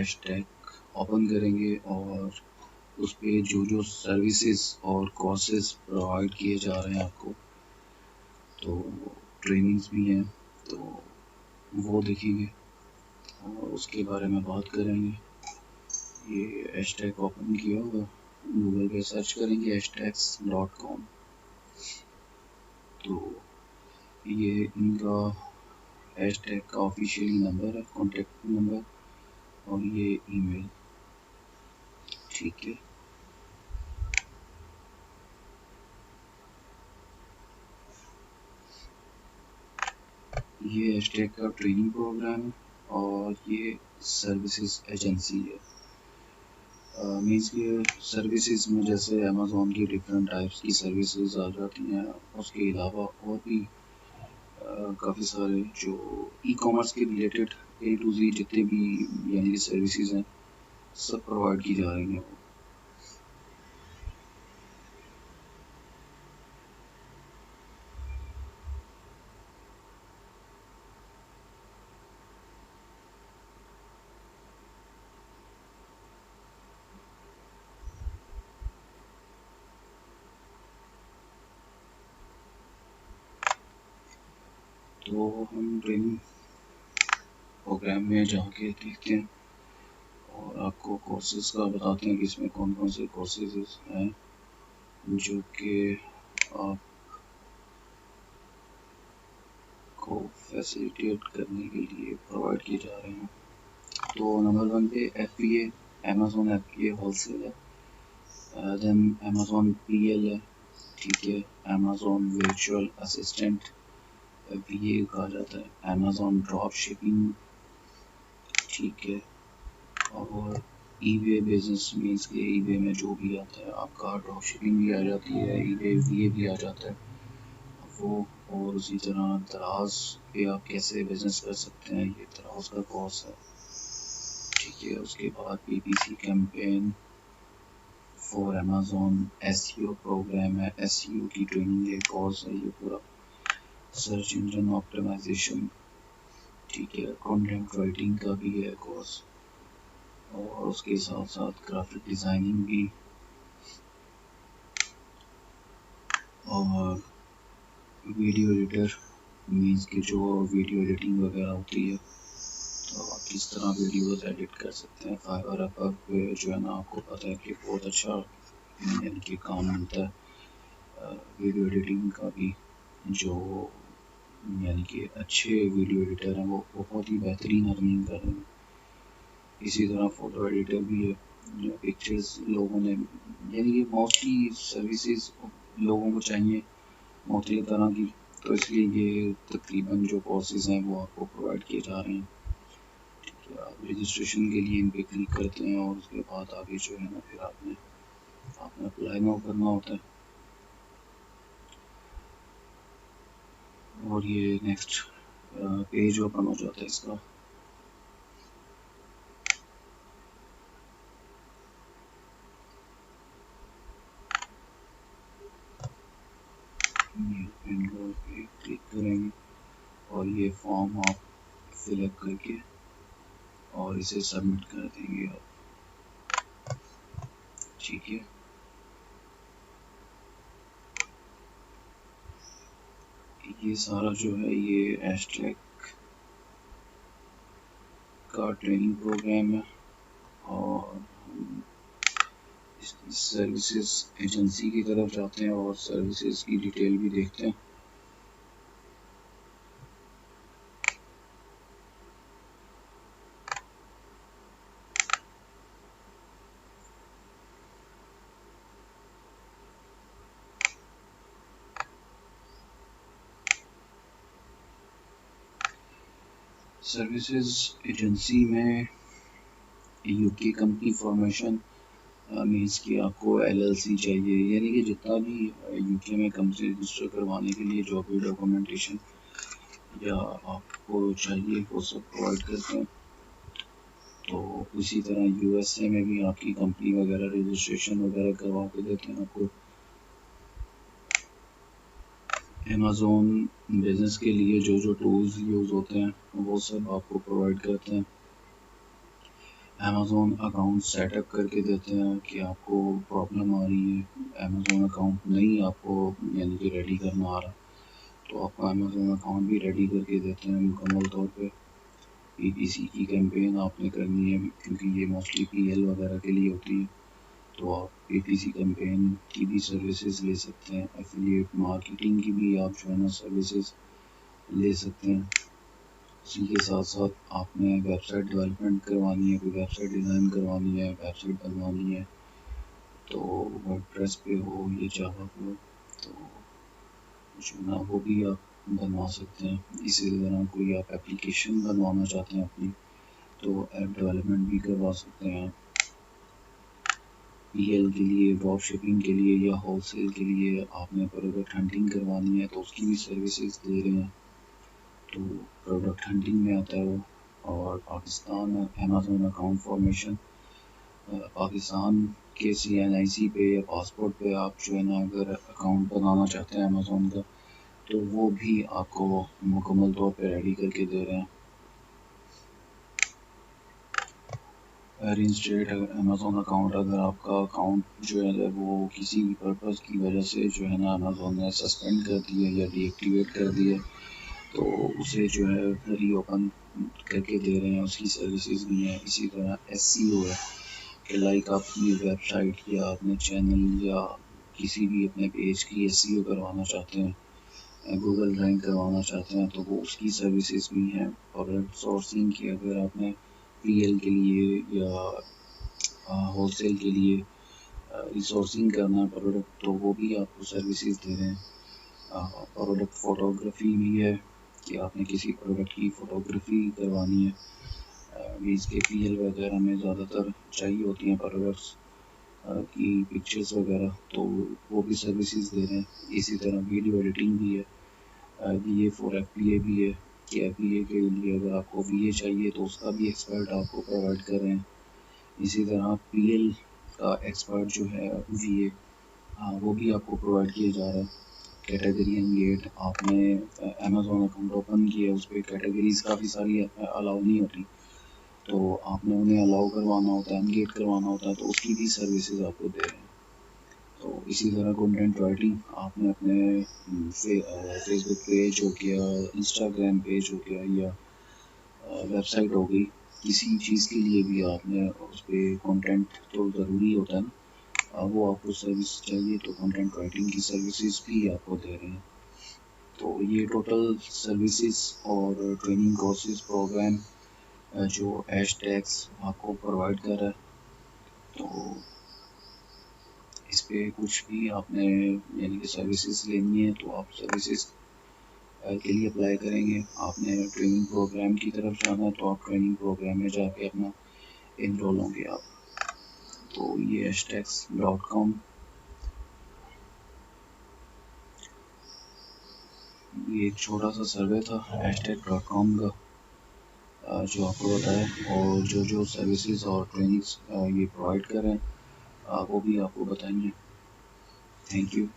Hashtag open करेंगे और उस पर जो सर्विसेज और कोर्सेज प्रोवाइड किए जा रहे हैं आपको, तो ट्रेनिंग्स भी हैं, तो वो देखेंगे और उसके बारे में बात करेंगे। ये हैशटैग ओपन किया होगा, गूगल पे सर्च करेंगे aeshtechs.com, तो ये इनका हैशटैग का ऑफिशियली नंबर है, कॉन्टेक्ट नंबर, और ये ईमेल। ठीक है, ये हैशटैग का ट्रेनिंग प्रोग्राम है और ये सर्विसेज एजेंसी है। मीन्स के सर्विसेज में जैसे अमेज़ॉन की डिफरेंट टाइप्स की सर्विसेज आ जाती हैं, उसके अलावा और भी काफ़ी सारे जो ई कॉमर्स के रिलेटेड A to Z जितने भी यानी कि सर्विसेज हैं सब प्रोवाइड की जा रही हैं। तो हम ट्रेनिंग प्रोग्राम में जाके देखते हैं और आपको कोर्सेज का बताते हैं कि इसमें कौन कौन से कोर्सेज हैं जो कि आपको फैसिलिटेट करने के लिए प्रोवाइड किए जा रहे हैं। तो नंबर 1 पे FBA, अमेज़ॉन FBA होलसेल है, देन अमेज़ॉन PL है, ठीक है, अमेज़ॉन वर्चुअल असिस्टेंट VA कहा जाता है, अमेज़ॉन ड्रॉप शिपिंग, ठीक है, और eBay बिजनेस मीन्स के eBay में जो भी आता है आपका ड्रॉप शिपिंग भी आ जाती है, eBay VA भी आ जाता है वो, और उसी तरह दराज पे आप कैसे बिजनेस कर सकते हैं, ये दराज का कोर्स है, ठीक है। उसके बाद PPC campaign for Amazon, SEO program है, SEO की ट्रेनिंग है, कोर्स है ये पूरा, सर्च इंजन ऑप्टिमाइजेशन, ठीक है, कंटेंट राइटिंग का भी है कोर्स, और उसके साथ साथ ग्राफिक डिज़ाइनिंग भी, और वीडियो एडिटर मीन्स कि जो वीडियो एडिटिंग वगैरह होती है, तो आप किस तरह वीडियोस एडिट कर सकते हैं। फाइवर अपवर्क पे जो है ना, आपको पता है कि बहुत अच्छा यानी कि काम मिलता है वीडियो एडिटिंग का भी, जो यानी कि अच्छे वीडियो एडिटर हैं वो बहुत ही बेहतरीन अर्निंग कर रहे हैं। इसी तरह फ़ोटो एडिटर भी है, जो पिक्चर्स लोगों ने यानी कि मोस्टली सर्विसेज लोगों को चाहिए मुख्तलिफ तरह की, तो इसलिए ये तकरीबन जो कोर्सेज हैं वो आपको प्रोवाइड किए जा रहे हैं। ठीक है, आप रजिस्ट्रेशन के लिए इन पर क्लिक करते हैं और उसके बाद आगे जो है ना फिर आपने अप्लाई नाउ करना होता है, और ये नेक्स्ट पेज ओपन हो जाता है इसका। एनरोल पे क्लिक करेंगे और ये फॉर्म आप फिलअप करके और इसे सबमिट कर देंगे आप, ठीक है। ये सारा जो है ये एस्ट्रैक का ट्रेनिंग प्रोग्राम है और इसकी सर्विसेज एजेंसी की तरफ जाते हैं और सर्विसेज की डिटेल भी देखते हैं। सर्विसेज एजेंसी में यूके कंपनी फॉर्मेशन मीन्स कि आपको LLC चाहिए, यानी कि जितना भी यूके में कंपनी रजिस्टर करवाने के लिए जो भी डॉक्यूमेंटेशन या आपको चाहिए वो सब प्रोवाइड करते हैं। तो उसी तरह USA में भी आपकी कंपनी वगैरह रजिस्ट्रेशन वगैरह करवा के देते हैं आपको। अमेज़ॉन बिजनेस के लिए जो टूल्स यूज़ होते हैं वो सब आपको प्रोवाइड करते हैं। अमेज़ोन अकाउंट सेटअप करके देते हैं कि आपको प्रॉब्लम आ रही है, अमेज़ोन अकाउंट नहीं आपको यानी कि रेडी करना आ रहा, तो आपको अमेज़ोन अकाउंट भी रेडी करके देते हैं मुकम्मल तौर पे। पीपीसी की कैंपेन आपने करनी है क्योंकि ये मोस्टली पीएल वगैरह के लिए होती है, तो आप पीपीसी कैंपेन की भी सर्विसेज ले सकते हैं। एफिलिएट मार्केटिंग की भी आप जो है ना सर्विसेज ले सकते हैं। उसी के साथ साथ आपने वेबसाइट डेवलपमेंट करवानी है, कोई वेबसाइट डिज़ाइन करवानी है, वेबसाइट बनवानी है, तो वर्डप्रेस पे हो या जावा पे हो, तो जो ना वो भी आप बनवा सकते हैं। इसी तरह कोई आप एप्लीकेशन बनवाना चाहते हैं अपनी, तो ऐप डेवलपमेंट भी करवा सकते हैं। पीएल के लिए, ड्रॉप शिपिंग के लिए या होलसेल के लिए आपने प्रोडक्ट हंटिंग करवानी है, तो उसकी भी सर्विसेज दे रहे हैं। तो प्रोडक्ट हंटिंग में आता है वो। और Pakistan Amazon account formation, Pakistan के CNIC पे या पासपोर्ट पे आप जो है ना अगर अकाउंट बनाना चाहते हैं अमेज़न का, तो वो भी आपको मुकम्मल तौर पे रेडी करके दे रहे हैं। रजिस्ट्रेट अमेज़न अकाउंट, अगर आपका अकाउंट जो है वो किसी भी पर्पज़ की वजह से जो है ना अमेज़न ने सस्पेंड कर दिया या डीएक्टिवेट कर दिया, तो उसे जो है रीओपन करके दे रहे हैं, उसकी सर्विसेज भी हैं। इसी तरह SEO है कि लाइक आप अपनी वेबसाइट या अपने चैनल या किसी भी अपने पेज की SEO करवाना चाहते हैं, गूगल रैंक करवाना चाहते हैं, तो वो उसकी सर्विसेज भी हैं। प्रोडक्ट सोर्सिंग की अगर आपने पीएल के लिए या होलसेल के लिए रिसोर्सिंग करना है प्रोडक्ट, तो वो भी आपको सर्विसेज दे रहे हैं। प्रोडक्ट फोटोग्राफी भी है कि आपने किसी प्रोडक्ट की फ़ोटोग्राफी करवानी है, बीज के पीएल वगैरह में ज़्यादातर चाहिए होती हैं प्रोडक्ट्स की पिक्चर्स वगैरह, तो वो भी सर्विसेज दे रहे हैं। इसी तरह वीडियो एडिटिंग भी है, VA फॉर FBA भी है कि FBA के लिए अगर आपको VA चाहिए तो उसका भी एक्सपर्ट आपको प्रोवाइड कर रहे हैं। इसी तरह PL का एक्सपर्ट जो है VA, वो भी आपको प्रोवाइड किया जा रहा है। कैटेगरी एंगेट, आपने अमेज़न अकाउंट ओपन किया, उस पर कैटेगरीज काफ़ी सारी अलाउ नहीं होती, तो आपने उन्हें अलाउ करवाना होता है, एंगेट करवाना होता है, तो उसकी भी सर्विसेज आपको दे रहे हैं। तो इसी तरह कंटेंट राइटिंग, आपने अपने फेसबुक पेज हो गया, इंस्टाग्राम पेज हो गया या वेबसाइट हो गई, किसी चीज़ के लिए भी आपने उस पर कंटेंट तो ज़रूरी होता है ना, वो आपको सर्विस चाहिए तो कंटेंट राइटिंग की सर्विसेज भी आपको दे रहे हैं। तो ये टोटल सर्विसेज और ट्रेनिंग कोर्सेज प्रोग्राम जो aeshtechs आपको प्रोवाइड कर रहा है, तो इस पे कुछ भी आपने यानी कि सर्विसेज लेनी है तो आप सर्विसेज के लिए अप्लाई करेंगे। आपने ट्रेनिंग प्रोग्राम की तरफ जाना है तो आप ट्रेनिंग प्रोग्राम में जाके अपना इनरोल होंगे आप। तो ये aeshtechs.com, ये एक छोटा सा सर्वे था aeshtechs.com का जो आपको बताया, और जो जो सर्विसेज और ट्रेनिंग्स ये प्रोवाइड कर रहे हैं वो भी आपको बताएंगे। Thank you.